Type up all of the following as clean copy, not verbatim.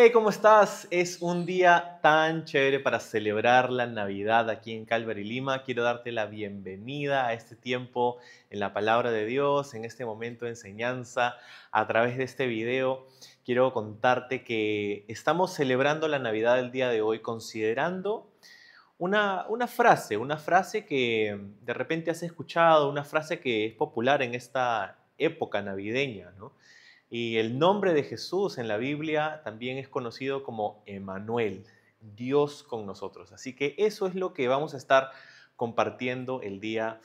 Hey, ¿cómo estás? Es un día tan chévere para celebrar la Navidad aquí en Calvary, Lima. Quiero darte la bienvenida a este tiempo en la palabra de Dios, en este momento de enseñanza. A través de este video, quiero contarte que estamos celebrando la Navidad del día de hoy considerando una frase que de repente has escuchado, una frase que es popular en esta época navideña, ¿no? Y el nombre de Jesús en la Biblia también es conocido como Emmanuel, Dios con nosotros. Así que eso es lo que vamos a estar compartiendo el día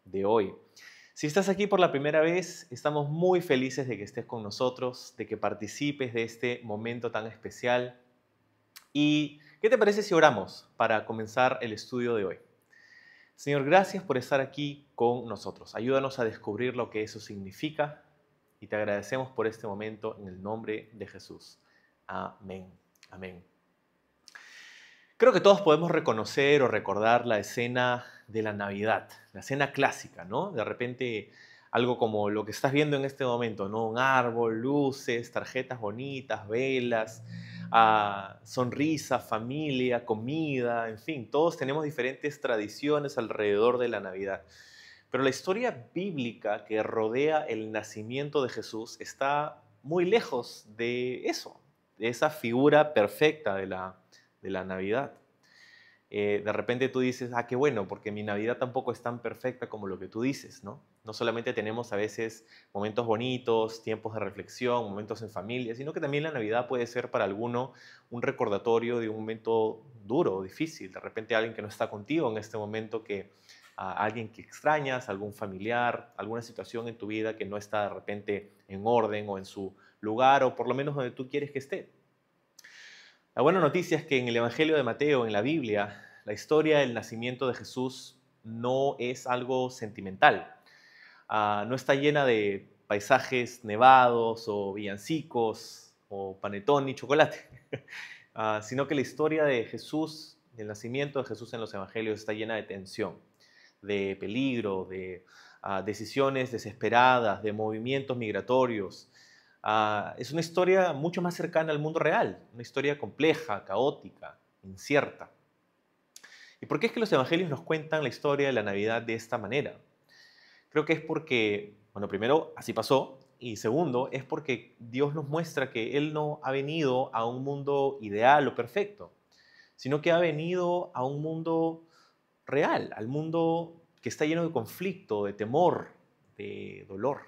de hoy. Si estás aquí por la primera vez, estamos muy felices de que estés con nosotros, de que participes de este momento tan especial. ¿Y qué te parece si oramos para comenzar el estudio de hoy? Señor, gracias por estar aquí con nosotros. Ayúdanos a descubrir lo que eso significa y te agradecemos por este momento en el nombre de Jesús. Amén. Amén. Creo que todos podemos reconocer o recordar la escena de la Navidad, la escena clásica, ¿no? De repente algo como lo que estás viendo en este momento, ¿no? Un árbol, luces, tarjetas bonitas, velas, sonrisa, familia, comida, en fin, todos tenemos diferentes tradiciones alrededor de la Navidad. Pero la historia bíblica que rodea el nacimiento de Jesús está muy lejos de eso, de esa figura perfecta de la Navidad. De repente tú dices, qué bueno, porque mi Navidad tampoco es tan perfecta como lo que tú dices, ¿no? No solamente tenemos a veces momentos bonitos, tiempos de reflexión, momentos en familia, sino que también la Navidad puede ser para alguno un recordatorio de un momento duro, difícil. De repente alguien que no está contigo en este momento, alguien que extrañas, algún familiar, alguna situación en tu vida que no está de repente en orden o en su lugar o por lo menos donde tú quieres que esté. La buena noticia es que en el Evangelio de Mateo, en la Biblia, la historia del nacimiento de Jesús no es algo sentimental. No está llena de paisajes nevados o villancicos o panetón y chocolate, sino que la historia de Jesús, del nacimiento de Jesús en los Evangelios está llena de tensión, de peligro, de decisiones desesperadas, de movimientos migratorios. Es una historia mucho más cercana al mundo real, una historia compleja, caótica, incierta. ¿Y por qué es que los evangelios nos cuentan la historia de la Navidad de esta manera? Creo que es porque, bueno, primero, así pasó, y segundo, es porque Dios nos muestra que Él no ha venido a un mundo ideal o perfecto, sino que ha venido a un mundo real, al mundo que está lleno de conflicto, de temor, de dolor.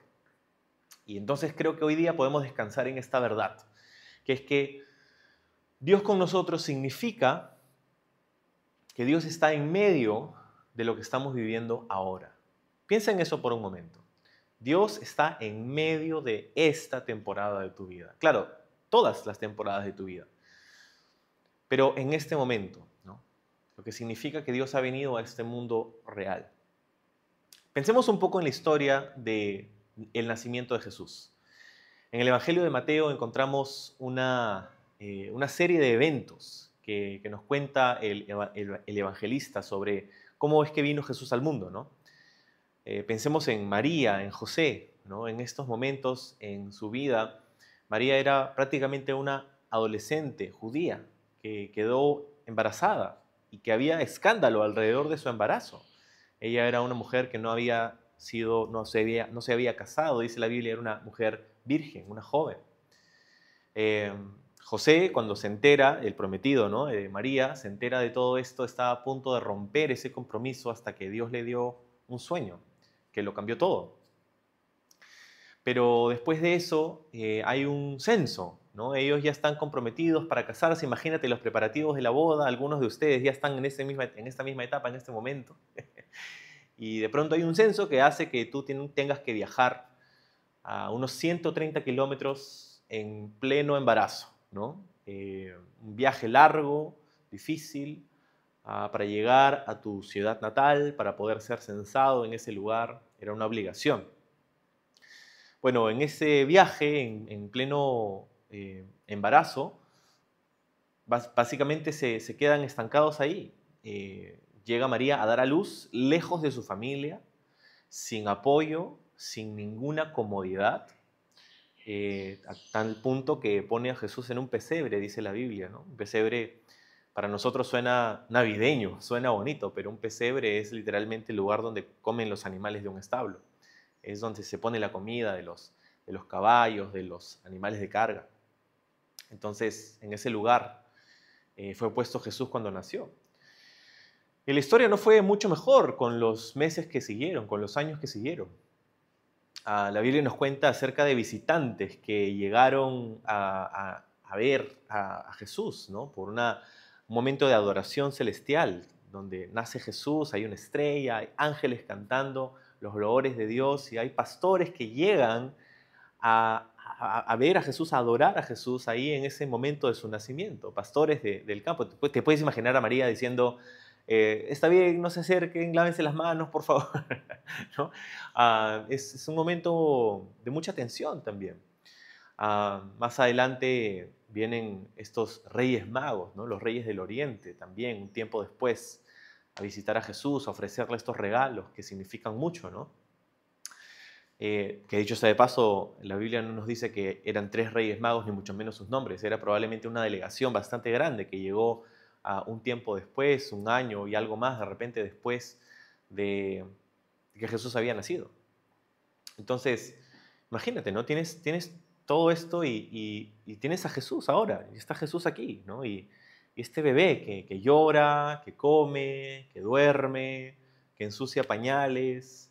Y entonces creo que hoy día podemos descansar en esta verdad, que es que Dios con nosotros significa que Dios está en medio de lo que estamos viviendo ahora. Piensa en eso por un momento. Dios está en medio de esta temporada de tu vida. Claro, todas las temporadas de tu vida. Pero en este momento, ¿no? Lo que significa que Dios ha venido a este mundo real. Pensemos un poco en la historia del nacimiento de Jesús. En el Evangelio de Mateo encontramos una serie de eventos que nos cuenta el evangelista sobre cómo es que vino Jesús al mundo, ¿no? Pensemos en María, en José, ¿no? En estos momentos en su vida, María era prácticamente una adolescente judía que quedó embarazada y que había escándalo alrededor de su embarazo. Ella era una mujer que no se había casado, dice la Biblia, era una mujer virgen, una joven. Eh, José, cuando se entera, el prometido, ¿no?, de María, se entera de todo esto, está a punto de romper ese compromiso hasta que Dios le dio un sueño que lo cambió todo. Pero después de eso hay un censo, ¿no? Ellos ya están comprometidos para casarse. Imagínate los preparativos de la boda. Algunos de ustedes ya están en esta misma etapa, en este momento. Y de pronto hay un censo que hace que tú tengas que viajar a unos 130 kilómetros en pleno embarazo, ¿no? Un viaje largo, difícil, para llegar a tu ciudad natal, para poder ser censado en ese lugar. Era una obligación. Bueno, en ese viaje, en pleno embarazo, básicamente se quedan estancados ahí. Llega María a dar a luz lejos de su familia, sin apoyo, sin ninguna comodidad. a tal punto que pone a Jesús en un pesebre, dice la Biblia, ¿no? Un pesebre para nosotros suena navideño, suena bonito, pero un pesebre es literalmente el lugar donde comen los animales de un establo. Es donde se pone la comida de los caballos, de los animales de carga. Entonces, en ese lugar fue puesto Jesús cuando nació. Y la historia no fue mucho mejor con los meses que siguieron, con los años que siguieron. La Biblia nos cuenta acerca de visitantes que llegaron a ver a Jesús, ¿no? Por un momento de adoración celestial, donde nace Jesús, hay una estrella, hay ángeles cantando los loores de Dios y hay pastores que llegan a ver a Jesús, a adorar a Jesús ahí en ese momento de su nacimiento, pastores del campo. Te puedes imaginar a María diciendo, está bien, no se acerquen, lávense las manos, por favor. ¿No? Es un momento de mucha tensión también. Más adelante vienen estos reyes magos, ¿no? Los reyes del Oriente también, un tiempo después, a visitar a Jesús, a ofrecerle estos regalos que significan mucho, ¿no? Que dicho sea de paso, la Biblia no nos dice que eran 3 reyes magos, ni mucho menos sus nombres. Era probablemente una delegación bastante grande que llegó un tiempo después, un año y algo más, de repente después de que Jesús había nacido. Entonces, imagínate, ¿no? Tienes todo esto y tienes a Jesús ahora, y está Jesús aquí, ¿no? Y este bebé que llora, que come, que duerme, que ensucia pañales,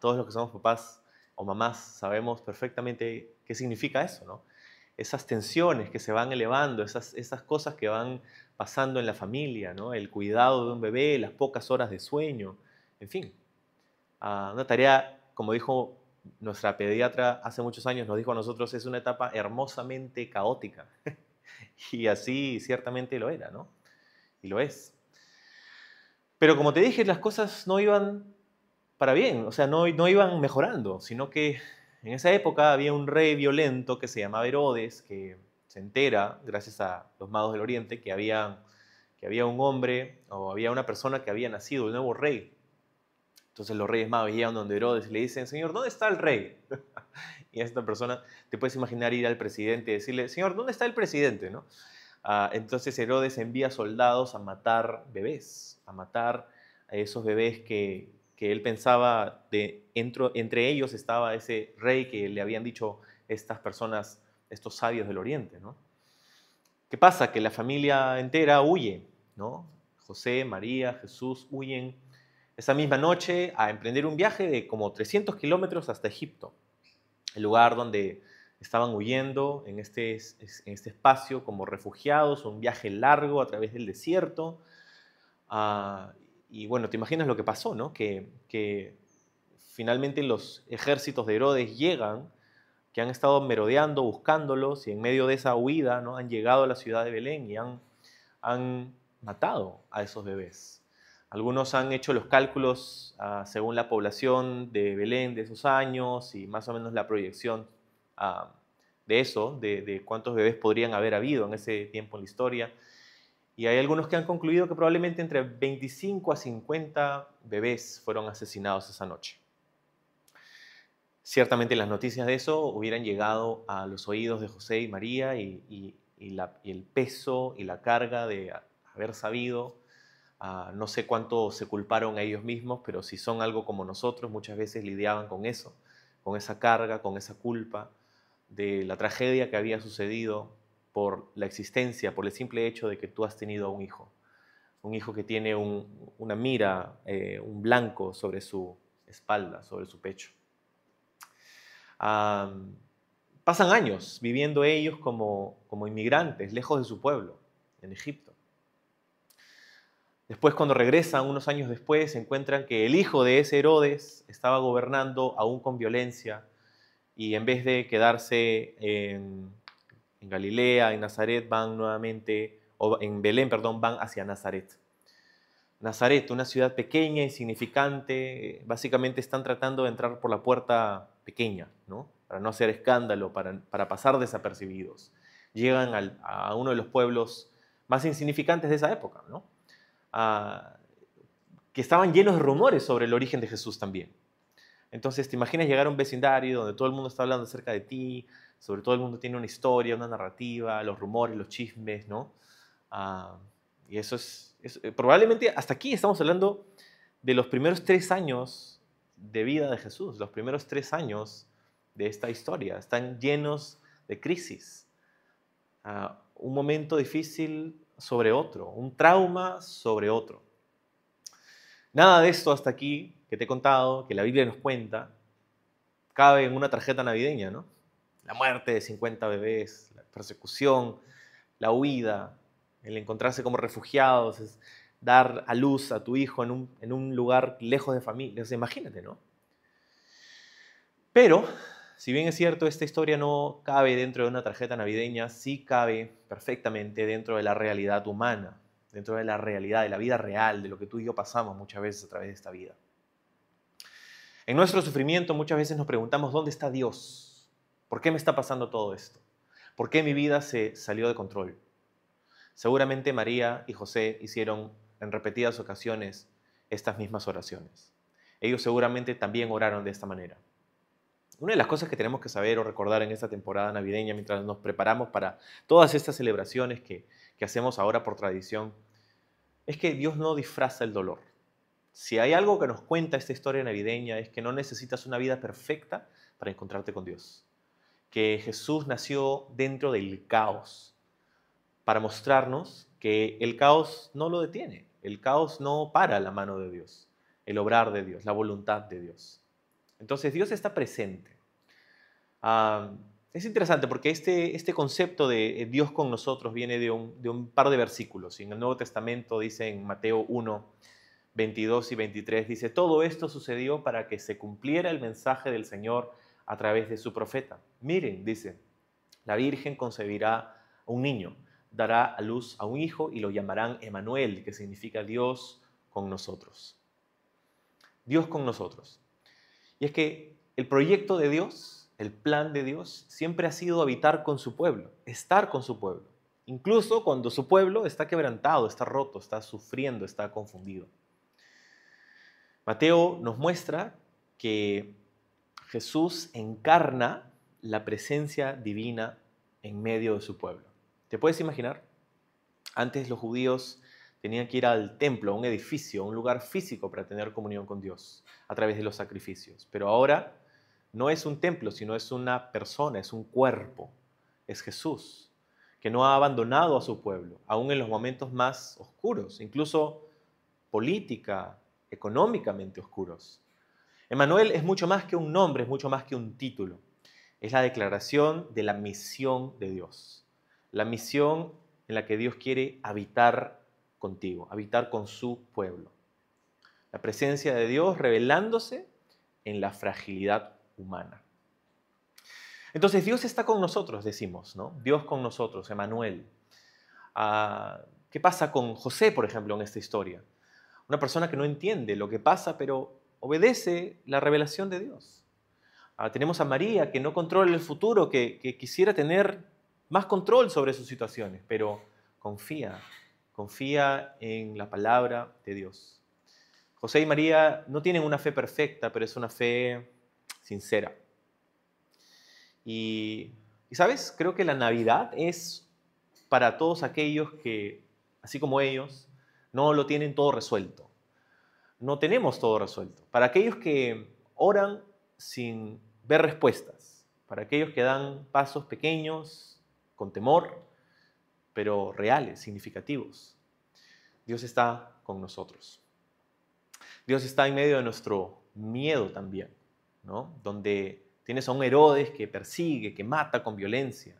todos los que somos papás o mamás sabemos perfectamente qué significa eso, ¿no? Esas tensiones que se van elevando, esas cosas que van pasando en la familia, ¿no? El cuidado de un bebé, las pocas horas de sueño, en fin. Una tarea, como dijo nuestra pediatra hace muchos años, nos dijo a nosotros, es una etapa hermosamente caótica. Y así ciertamente lo era, ¿no? Y lo es. Pero como te dije, las cosas no iban para bien, o sea, no iban mejorando, sino que en esa época había un rey violento que se llamaba Herodes, que se entera, gracias a los magos del Oriente, que había un hombre o había una persona que había nacido, el nuevo rey. Entonces los reyes magos llegan donde Herodes y le dicen, Señor, ¿dónde está el rey? Y a esta persona, te puedes imaginar ir al presidente y decirle, Señor, ¿dónde está el presidente? ¿No? Entonces Herodes envía soldados a matar bebés, a matar a esos bebés que él pensaba, entre ellos estaba ese rey que le habían dicho estas personas, estos sabios del Oriente, ¿no? ¿Qué pasa? Que la familia entera huye, ¿no? José, María, Jesús huyen esa misma noche a emprender un viaje de como 300 kilómetros hasta Egipto, el lugar donde estaban huyendo en este espacio como refugiados, un viaje largo a través del desierto. Y bueno, te imaginas lo que pasó, ¿no? Que finalmente los ejércitos de Herodes llegan, que han estado merodeando, buscándolos, y en medio de esa huida, ¿no? Han llegado a la ciudad de Belén y han matado a esos bebés. Algunos han hecho los cálculos según la población de Belén de esos años y más o menos la proyección de eso, de cuántos bebés podrían haber habido en ese tiempo en la historia. Y hay algunos que han concluido que probablemente entre 25 a 50 bebés fueron asesinados esa noche. Ciertamente las noticias de eso hubieran llegado a los oídos de José y María y el peso y la carga de haber sabido, no sé cuánto se culparon a ellos mismos, pero si son algo como nosotros, muchas veces lidiaban con eso, con esa carga, con esa culpa de la tragedia que había sucedido por la existencia, por el simple hecho de que tú has tenido un hijo que tiene una mira, un blanco sobre su espalda, sobre su pecho. Pasan años viviendo ellos como inmigrantes, lejos de su pueblo, en Egipto. Después, cuando regresan, unos años después, se encuentran que el hijo de ese Herodes estaba gobernando aún con violencia y en vez de quedarse en Galilea, en Nazaret, van nuevamente, o en Belén, perdón, van hacia Nazaret. Nazaret, una ciudad pequeña, insignificante, básicamente están tratando de entrar por la puerta pequeña, ¿no? Para no hacer escándalo, para pasar desapercibidos. Llegan a uno de los pueblos más insignificantes de esa época, ¿no? Que estaban llenos de rumores sobre el origen de Jesús también. Entonces, te imaginas llegar a un vecindario donde todo el mundo está hablando acerca de ti, sobre todo el mundo tiene una historia, una narrativa, los rumores, los chismes, ¿no? Ah, y eso probablemente hasta aquí estamos hablando de los primeros 3 años de vida de Jesús, los primeros 3 años de esta historia. Están llenos de crisis. Un momento difícil sobre otro, un trauma sobre otro. Nada de esto hasta aquí que te he contado, que la Biblia nos cuenta, cabe en una tarjeta navideña, ¿no? La muerte de 50 bebés, la persecución, la huida, el encontrarse como refugiados, es dar a luz a tu hijo en un lugar lejos de familia. O sea, imagínate, ¿no? Pero, si bien es cierto, esta historia no cabe dentro de una tarjeta navideña, sí cabe perfectamente dentro de la realidad humana, dentro de la realidad, de la vida real, de lo que tú y yo pasamos muchas veces a través de esta vida. En nuestro sufrimiento muchas veces nos preguntamos, ¿dónde está Dios? ¿Por qué me está pasando todo esto? ¿Por qué mi vida se salió de control? Seguramente María y José hicieron en repetidas ocasiones estas mismas oraciones. Ellos seguramente también oraron de esta manera. Una de las cosas que tenemos que saber o recordar en esta temporada navideña mientras nos preparamos para todas estas celebraciones que hacemos ahora por tradición, es que Dios no disfraza el dolor. Si hay algo que nos cuenta esta historia navideña es que no necesitas una vida perfecta para encontrarte con Dios. Que Jesús nació dentro del caos para mostrarnos que el caos no lo detiene. El caos no para la mano de Dios, el obrar de Dios, la voluntad de Dios. Entonces Dios está presente. Es interesante porque este concepto de Dios con nosotros viene de un par de versículos. En el Nuevo Testamento dice en Mateo 1, 22 y 23, dice, todo esto sucedió para que se cumpliera el mensaje del Señor a través de su profeta. Miren, dice, la Virgen concebirá un niño, dará a luz a un hijo y lo llamarán Emanuel, que significa Dios con nosotros. Dios con nosotros. Y es que el proyecto de Dios, el plan de Dios, siempre ha sido habitar con su pueblo, estar con su pueblo. Incluso cuando su pueblo está quebrantado, está roto, está sufriendo, está confundido. Mateo nos muestra que Jesús encarna la presencia divina en medio de su pueblo. ¿Te puedes imaginar? Antes los judíos tenían que ir al templo, a un edificio, a un lugar físico para tener comunión con Dios a través de los sacrificios. Pero ahora no es un templo, sino es una persona, es un cuerpo. Es Jesús, que no ha abandonado a su pueblo, aún en los momentos más oscuros, incluso política, económicamente oscuros. Emmanuel es mucho más que un nombre, es mucho más que un título. Es la declaración de la misión de Dios. La misión en la que Dios quiere habitar contigo, habitar con su pueblo. La presencia de Dios revelándose en la fragilidad humana. Entonces Dios está con nosotros, decimos, ¿no? Dios con nosotros, Emmanuel. ¿Qué pasa con José, por ejemplo, en esta historia? Una persona que no entiende lo que pasa, pero obedece la revelación de Dios. Tenemos a María, que no controla el futuro, que quisiera tener más control sobre sus situaciones, pero confía en la palabra de Dios. José y María no tienen una fe perfecta, pero es una fe sincera. Y ¿sabes? Creo que la Navidad es para todos aquellos que, así como ellos, no lo tienen todo resuelto. No tenemos todo resuelto. Para aquellos que oran sin ver respuestas, para aquellos que dan pasos pequeños, con temor, pero reales, significativos. Dios está con nosotros. Dios está en medio de nuestro miedo también, ¿no? Donde tienes a un Herodes que persigue, que mata con violencia.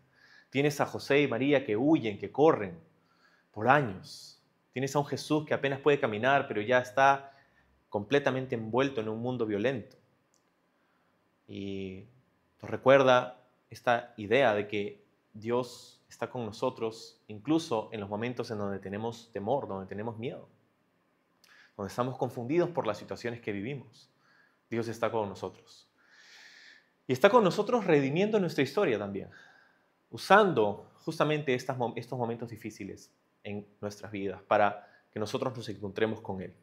Tienes a José y María que huyen, que corren por años. Tienes a un Jesús que apenas puede caminar, pero ya está completamente envuelto en un mundo violento. Y nos recuerda esta idea de que Dios está con nosotros incluso en los momentos en donde tenemos temor, donde tenemos miedo, donde estamos confundidos por las situaciones que vivimos. Dios está con nosotros. Y está con nosotros redimiendo nuestra historia también, usando justamente estos momentos difíciles en nuestras vidas para que nosotros nos encontremos con Él.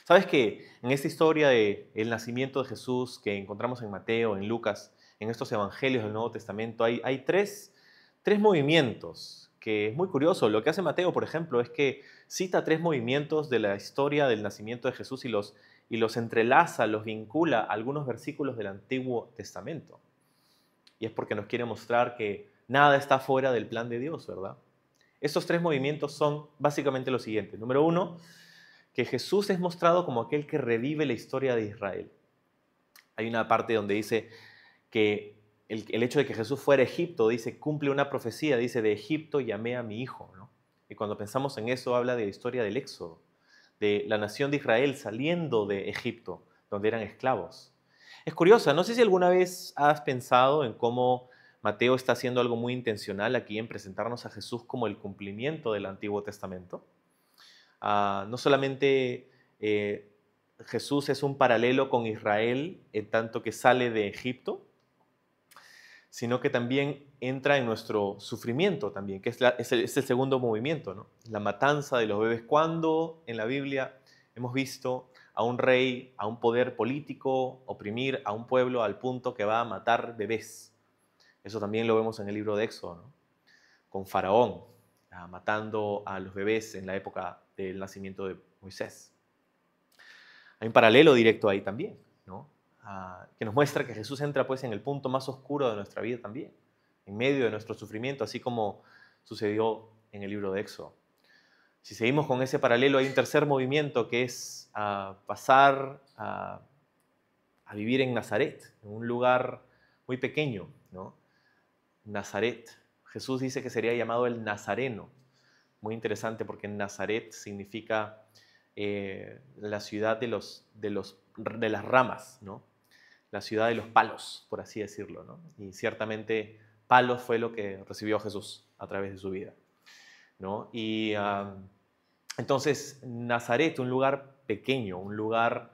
¿Sabes que en esta historia del nacimiento de Jesús que encontramos en Mateo, en Lucas, en estos evangelios del Nuevo Testamento, hay tres movimientos, que es muy curioso. Lo que hace Mateo, por ejemplo, es que cita tres movimientos de la historia del nacimiento de Jesús y los entrelaza, los vincula a algunos versículos del Antiguo Testamento. Y es porque nos quiere mostrar que nada está fuera del plan de Dios, ¿verdad? Estos tres movimientos son básicamente los siguientes. Número uno, que Jesús es mostrado como aquel que revive la historia de Israel. Hay una parte donde dice que el hecho de que Jesús fuera a Egipto, dice, cumple una profecía, dice, de Egipto llamé a mi hijo, ¿no? Y cuando pensamos en eso, habla de la historia del Éxodo, de la nación de Israel saliendo de Egipto, donde eran esclavos. Es curiosa, no sé si alguna vez has pensado en cómo Mateo está haciendo algo muy intencional aquí en presentarnos a Jesús como el cumplimiento del Antiguo Testamento. No solamente Jesús es un paralelo con Israel en tanto que sale de Egipto, sino que también entra en nuestro sufrimiento también, que es el segundo movimiento, ¿no? La matanza de los bebés. Cuando en la Biblia hemos visto a un rey, a un poder político, oprimir a un pueblo al punto que va a matar bebés. Eso también lo vemos en el libro de Éxodo, ¿no? Con Faraón, matando a los bebés en la época del nacimiento de Moisés. Hay un paralelo directo ahí también, ¿no? Que nos muestra que Jesús entra pues en el punto más oscuro de nuestra vida también, en medio de nuestro sufrimiento, así como sucedió en el libro de Éxodo. Si seguimos con ese paralelo, hay un tercer movimiento que es pasar a vivir en Nazaret, en un lugar muy pequeño, ¿no? Nazaret. Jesús dice que sería llamado el Nazareno. Muy interesante porque Nazaret significa la ciudad de las ramas, ¿no? La ciudad de los palos, por así decirlo, ¿no? Y ciertamente palos fue lo que recibió Jesús a través de su vida, ¿no? Y entonces Nazaret, un lugar pequeño, un lugar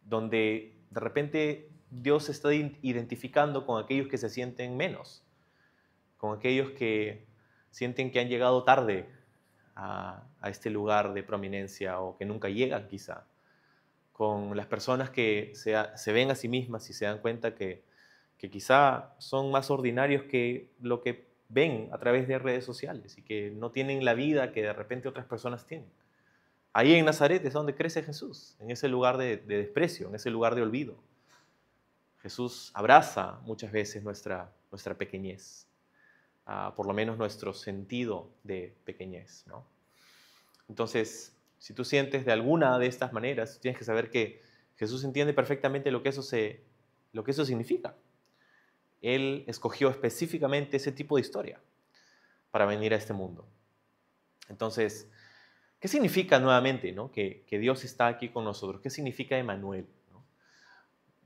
donde de repente Dios se está identificando con aquellos que se sienten menos, con aquellos que sienten que han llegado tarde a este lugar de prominencia o que nunca llegan quizá, con las personas que se ven a sí mismas y se dan cuenta que quizá son más ordinarios que lo que ven a través de redes sociales y que no tienen la vida que de repente otras personas tienen. Ahí en Nazaret es donde crece Jesús, en ese lugar de desprecio, en ese lugar de olvido. Jesús abraza muchas veces nuestra pequeñez, por lo menos nuestro sentido de pequeñez, ¿no? Entonces, si tú sientes de alguna de estas maneras, tienes que saber que Jesús entiende perfectamente lo que eso significa. Él escogió específicamente ese tipo de historia para venir a este mundo. Entonces, ¿qué significa nuevamente, ¿no? que Dios está aquí con nosotros? ¿Qué significa Emmanuel, ¿no?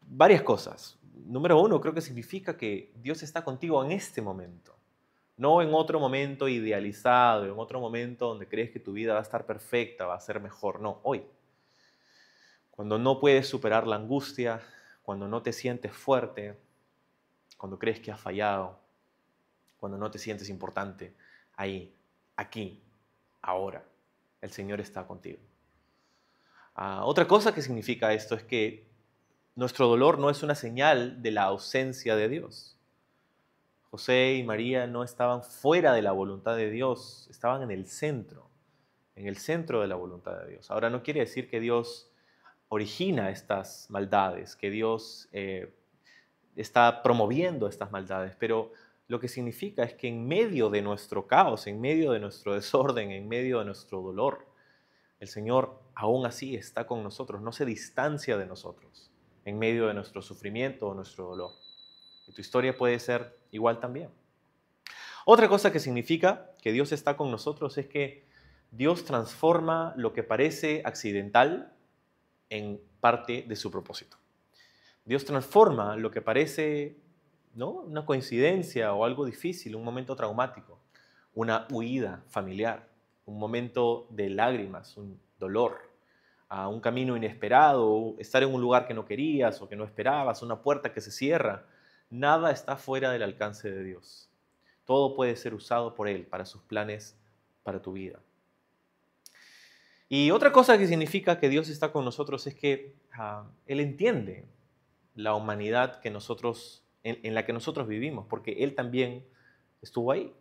Varias cosas. Número uno, creo que significa que Dios está contigo en este momento. No en otro momento idealizado, en otro momento donde crees que tu vida va a estar perfecta, va a ser mejor. No, hoy. Cuando no puedes superar la angustia, cuando no te sientes fuerte, cuando crees que has fallado, cuando no te sientes importante, ahí, aquí, ahora, el Señor está contigo. Otra cosa que significa esto es que nuestro dolor no es una señal de la ausencia de Dios. José y María no estaban fuera de la voluntad de Dios, estaban en el centro de la voluntad de Dios. Ahora, no quiere decir que Dios origina estas maldades, que Dios está promoviendo estas maldades, pero lo que significa es que en medio de nuestro caos, en medio de nuestro desorden, en medio de nuestro dolor, el Señor aún así está con nosotros, no se distancia de nosotros en medio de nuestro sufrimiento o nuestro dolor. Y tu historia puede ser igual también. Otra cosa que significa que Dios está con nosotros es que Dios transforma lo que parece accidental en parte de su propósito. Dios transforma lo que parece, ¿no?, una coincidencia o algo difícil, un momento traumático, una huida familiar, un momento de lágrimas, un dolor, a un camino inesperado, estar en un lugar que no querías o que no esperabas, una puerta que se cierra. Nada está fuera del alcance de Dios. Todo puede ser usado por Él para sus planes, para tu vida. Y otra cosa que significa que Dios está con nosotros es que Él entiende la humanidad que en la que nosotros vivimos, porque Él también estuvo ahí.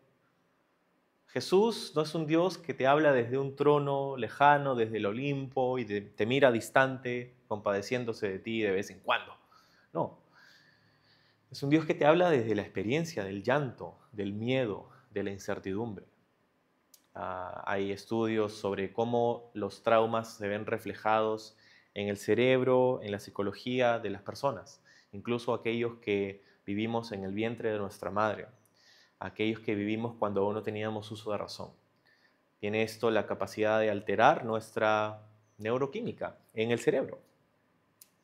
Jesús no es un Dios que te habla desde un trono lejano, desde el Olimpo, y te mira distante, compadeciéndose de ti de vez en cuando. No, es un Dios que te habla desde la experiencia del llanto, del miedo, de la incertidumbre. Hay estudios sobre cómo los traumas se ven reflejados en el cerebro, en la psicología de las personas, incluso aquellos que vivimos en el vientre de nuestra madre, aquellos que vivimos cuando aún no teníamos uso de razón. Tiene esto la capacidad de alterar nuestra neuroquímica en el cerebro.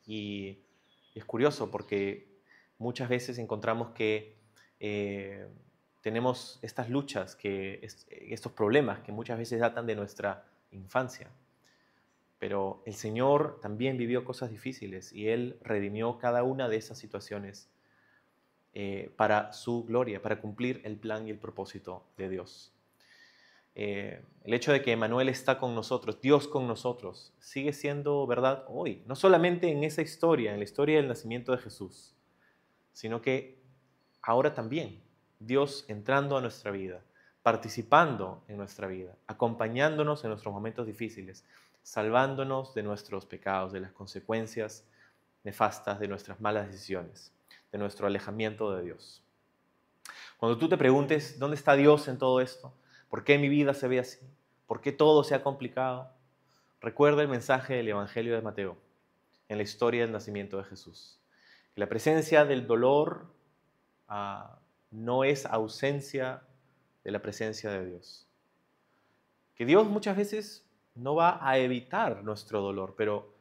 Y es curioso porque muchas veces encontramos que tenemos estas luchas, estos problemas que muchas veces datan de nuestra infancia. Pero el Señor también vivió cosas difíciles y Él redimió cada una de esas situaciones para su gloria, para cumplir el plan y el propósito de Dios. El hecho de que Emmanuel está con nosotros, Dios con nosotros, sigue siendo verdad hoy. No solamente en esa historia, en la historia del nacimiento de Jesús, sino que ahora también Dios entrando a nuestra vida, participando en nuestra vida, acompañándonos en nuestros momentos difíciles, salvándonos de nuestros pecados, de las consecuencias nefastas de nuestras malas decisiones, de nuestro alejamiento de Dios. Cuando tú te preguntes, ¿dónde está Dios en todo esto? ¿Por qué mi vida se ve así? ¿Por qué todo se ha complicado? Recuerda el mensaje del Evangelio de Mateo en la historia del nacimiento de Jesús. Que la presencia del dolor no es ausencia de la presencia de Dios. Que Dios muchas veces no va a evitar nuestro dolor, pero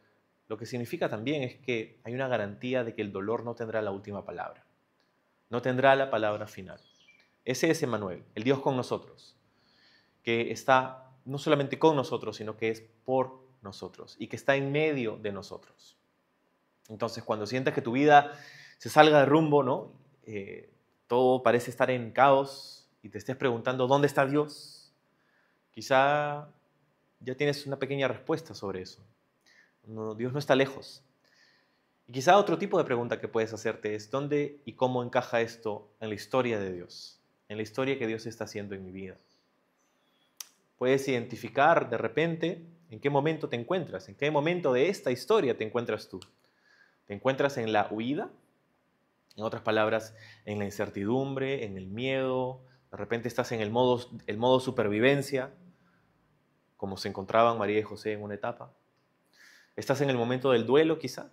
lo que significa también es que hay una garantía de que el dolor no tendrá la última palabra, no tendrá la palabra final. Ese es Emmanuel, el Dios con nosotros, que está no solamente con nosotros, sino que es por nosotros y que está en medio de nosotros. Entonces, cuando sientas que tu vida se salga de rumbo, ¿no? Todo parece estar en caos y te estés preguntando, ¿dónde está Dios? Quizá ya tienes una pequeña respuesta sobre eso. No, Dios no está lejos. Y quizá otro tipo de pregunta que puedes hacerte es, ¿dónde y cómo encaja esto en la historia de Dios? En la historia que Dios está haciendo en mi vida. Puedes identificar de repente en qué momento te encuentras, en qué momento de esta historia te encuentras tú. ¿Te encuentras en la huida? En otras palabras, en la incertidumbre, en el miedo. De repente estás en el modo supervivencia, como se encontraban María y José en una etapa. Estás en el momento del duelo, quizá,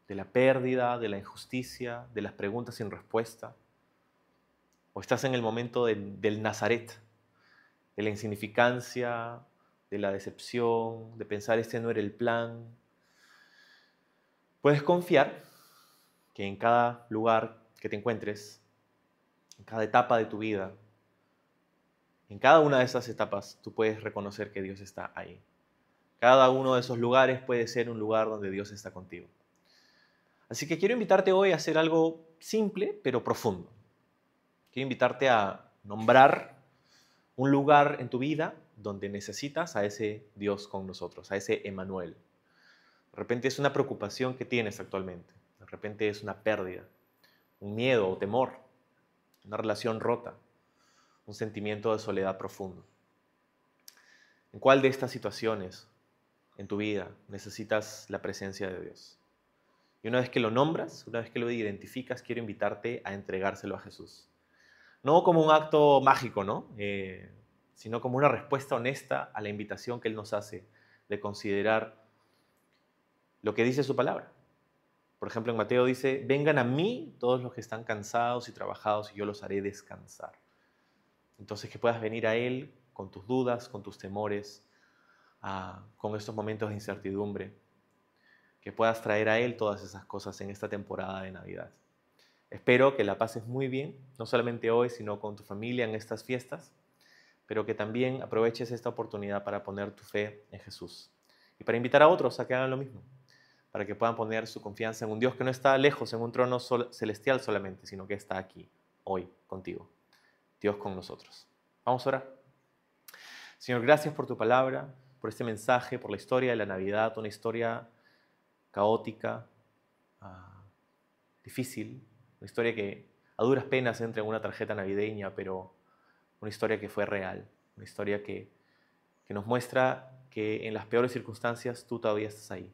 de la pérdida, de la injusticia, de las preguntas sin respuesta. O estás en el momento del Nazaret, de la insignificancia, de la decepción, de pensar este no era el plan. Puedes confiar que en cada lugar que te encuentres, en cada etapa de tu vida, en cada una de esas etapas, tú puedes reconocer que Dios está ahí. Cada uno de esos lugares puede ser un lugar donde Dios está contigo. Así que quiero invitarte hoy a hacer algo simple, pero profundo. Quiero invitarte a nombrar un lugar en tu vida donde necesitas a ese Dios con nosotros, a ese Emmanuel. De repente es una preocupación que tienes actualmente. De repente es una pérdida, un miedo o temor, una relación rota, un sentimiento de soledad profundo. ¿En cuál de estas situaciones en tu vida necesitas la presencia de Dios? Y una vez que lo nombras, una vez que lo identificas, quiero invitarte a entregárselo a Jesús. No como un acto mágico, ¿no? Sino como una respuesta honesta a la invitación que Él nos hace de considerar lo que dice su palabra. Por ejemplo, en Mateo dice, vengan a mí todos los que están cansados y trabajados y yo los haré descansar. Entonces que puedas venir a Él con tus dudas, con tus temores, con estos momentos de incertidumbre, que puedas traer a Él todas esas cosas en esta temporada de Navidad. Espero que la pases muy bien, no solamente hoy, sino con tu familia en estas fiestas, pero que también aproveches esta oportunidad para poner tu fe en Jesús y para invitar a otros a que hagan lo mismo, para que puedan poner su confianza en un Dios que no está lejos, en un trono celestial solamente, sino que está aquí, hoy, contigo. Dios con nosotros. Vamos a orar. Señor, gracias por tu palabra. por este mensaje, por la historia de la Navidad, una historia caótica, difícil, una historia que a duras penas entra en una tarjeta navideña, pero una historia que fue real, una historia que nos muestra que en las peores circunstancias tú todavía estás ahí,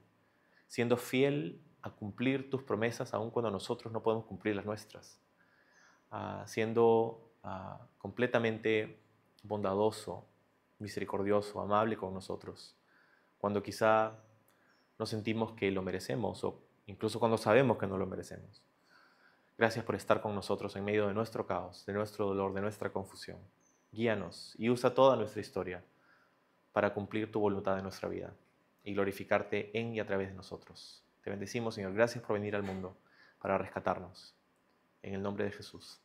siendo fiel a cumplir tus promesas aun cuando nosotros no podemos cumplir las nuestras, siendo completamente bondadoso, misericordioso, amable con nosotros, cuando quizá no sentimos que lo merecemos o incluso cuando sabemos que no lo merecemos. Gracias por estar con nosotros en medio de nuestro caos, de nuestro dolor, de nuestra confusión. Guíanos y usa toda nuestra historia para cumplir tu voluntad en nuestra vida y glorificarte en y a través de nosotros. Te bendecimos, Señor. Gracias por venir al mundo para rescatarnos. En el nombre de Jesús.